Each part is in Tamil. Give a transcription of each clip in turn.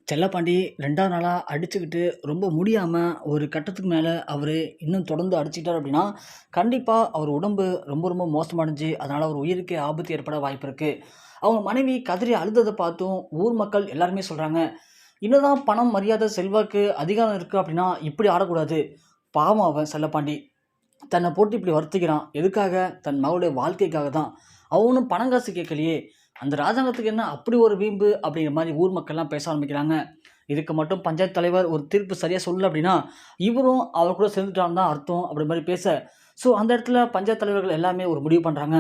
செல்லப்பாண்டி 2வது நாளா அடிச்சுக்கிட்டு ரொம்ப முடியாம ஒரு கட்டத்துக்கு மேல அவரு இன்னும் தொடர்ந்து அடிச்சுக்கிட்டாரு அப்படின்னா, கண்டிப்பா அவர் உடம்பு ரொம்ப ரொம்ப மோசமடைஞ்சு, அதனால அவர் உயிருக்கே ஆபத்து ஏற்பட வாய்ப்பு இருக்கு. அவங்க மனைவி கதறி அழுதத பார்த்தும் ஊர் மக்கள் எல்லாருமே சொல்றாங்க, "என்னதான் பணம், மரியாதை, செல்வாக்கு, அதிகாரம் இருக்கு அப்படின்னா இப்படி ஆடக்கூடாது. பாவம் அவன் செல்லப்பாண்டி. தன்னை போட்டு இப்படி வருத்திக்கிறான். எதுக்காக? தன் மகளுடைய வாழ்க்கைக்காக தான். அவன் ஒண்ணும் பணம் காசு கேட்கலையே. அந்த ராஜாங்கத்துக்கு என்ன அப்படி ஒரு வீம்பு?" அப்படிங்கிற மாரி ஊர் மக்கள்லாம் பேச ஆரம்பிக்கிறாங்க. இதுக்கு மட்டும் பஞ்சாயத்து தலைவர் ஒரு தீர்ப்பு சரியா சொல்லல அப்படின்னா, இவரும் அவர் கூட சேர்ந்துட்டான்னு தான் அர்த்தம் அப்படி மாரி பேச, அந்த இடத்துல பஞ்சாயத்து தலைவர்கள் எல்லாமே ஒரு முடிவு பண்றாங்க.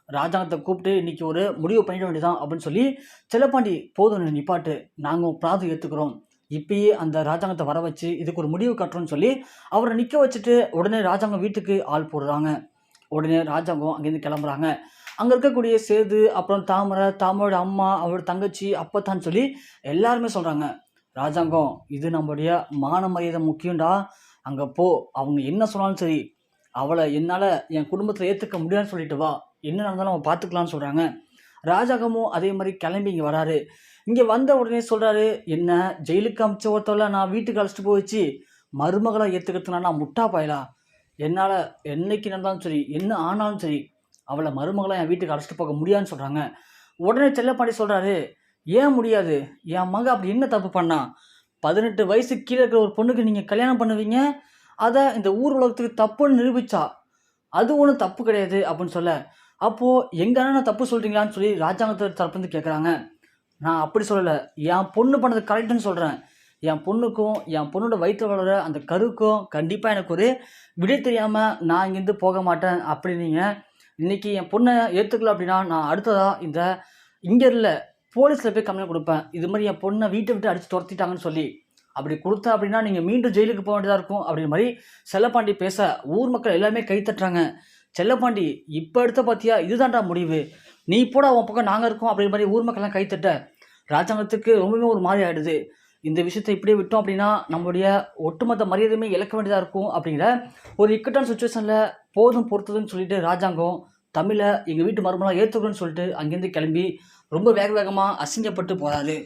ராஜாங்கத்த கூப்பிட்டு இன்னைக்கு ஒரு முடிவு பண்ணிட வேண்டியதுதான் அப்படின்னு சொல்லி, "செல்லப்பாண்டி போதும் நீ நிப்பாட்டு. நாங்க உன் பிரார்த்தனை ஏத்துக்கிறோம். இப்பயே அந்த ராஜாங்கத்த வர வச்சு இதுக்கு ஒரு முடிவு கட்டுறோம்னு" சொல்லி அவர நிக்க வச்சுட்டு உடனே ராஜாங்கம் வீட்டுக்கு ஆள் போடுறாங்க. உடனே ராஜாங்கம் அங்கேருந்து கிளம்புறாங்க. அங்க இருக்கக்கூடிய சேது, அப்புறம் தாமரை, தாமரையோட அம்மா, அவளோட தங்கச்சி, அப்பத்தான்னு சொல்லி எல்லாருமே சொல்றாங்க. ராஜாங்கம், "இது நம்முடைய மான மரியாதை முக்கியம்டா. அங்க போ. அவங்க என்ன சொன்னாலும் சரி. அவள என்னால என் குடும்பத்தில ஏத்துக்க முடியாதுன்னு சொல்லிட்டு வா. என்ன நடந்தாலும் நம்ம பார்த்துக்கலாம்னு" சொல்றாங்க. ராஜாங்கமும் அதே மாரி கிளம்பி இங்க வராரு. இங்க வந்த உடனே சொல்றாரு, "என்ன ஜெயிலுக்கு அனுப்பிச்ச ஒருத்தவள நான் வீட்டுக்கு அழைச்சிட்டு போய் வச்சு, மருமகளா ஏத்துக்கிறதுக்கு நான் முட்டா பயலா? என்னால என்னைக்கு நடந்தாலும் சரி, என்ன ஆனாலும் சரி, அவள மருமகளா என் வீட்டுக்கு அழைச்சிட்டு போக முடியாதுன்னு" சொல்றாங்க. உடனே செல்லப்பாண்டி சொல்றாரு, "ஏன் முடியாது? என் மக அப்படி என்ன தப்பு பண்ணா? 18 வயசுக்கு கீழ இருக்கிற ஒரு பொண்ணுக்கு நீங்க கல்யாணம் பண்ணுவீங்க? அத இந்த ஊர் உலகத்துக்கு தப்புன்னு நிரூபிச்சா. அது ஒண்ணும் தப்பு கிடையாது" அப்படின்னு சொல்ல, "அப்போ எங்க அண்ணன தப்பு சொல்றீங்களான்னு" சொல்லி ராஜாங்கத்து தரப்புலருந்து கேட்கறாங்க. "நான் அப்படி சொல்லல. என் பொண்ணு பண்ணது கரெக்ட்டுன்னு சொல்றேன். என் பொண்ணுக்கும், என் பொண்ணோட வயித்துல வளர அந்த கருவுக்கும் கண்டிப்பா எனக்கு ஒரு விடை தெரியாம நான் இங்கேருந்து போக மாட்டேன். அப்படி நீங்க இன்னைக்கு என் பொண்ண ஏத்துக்கல அப்படின்னா, நான் அடுத்ததா இங்க இல்ல போலீஸ்ல போய் கம்ப்ளைண்ட் குடுப்பேன். இது மாரி என் பொண்ண வீட்ட விட்டு அடிச்சு தொரத்திட்டாங்கன்னு சொல்லி. அப்படி குடுத்தேன் அப்படின்னா, நீங்க மீண்டும் ஜெயிலுக்கு போ வேண்டியதா இருக்கும்." அப்படிங்கிற மாரி செல்லப்பாண்டி பேச, ஊர் மக்கள் எல்லாமே கை தட்டுறாங்க. "செல்லப்பாண்டி, இப்ப எடுத்த பாத்தியா? இதுதான்டா முடிவு. நீ போடா உன் பக்கம் நாங்க இருக்கோம்." அப்படிங்கிற மாரி ஊர் மக்கள்லாம் கைத்தட்ட, ராஜாங்கத்துக்கு ரொம்பவே ஒரு மாரி ஆயிடுது. இந்த விஷயத்த இப்படியே விட்டோம் அப்படின்னா, நம்முடைய ஒட்டுமொத்த மரியாதையுமே இழக்க வேண்டியதா இருக்கும் அப்படிங்கிற ஒரு இக்கட்டான சிச்சுவேஷன்ல போதும் பொறுத்ததுன்னு சொல்லிட்டு ராஜாங்கம், தமிழ எங்க வீட்டு மருமகளா ஏத்துக்கிறோம்னு சொல்லிட்டு அங்கேருந்து கிளம்பி ரொம்ப வேக வேகமா அசிங்கப்பட்டு போறாரு.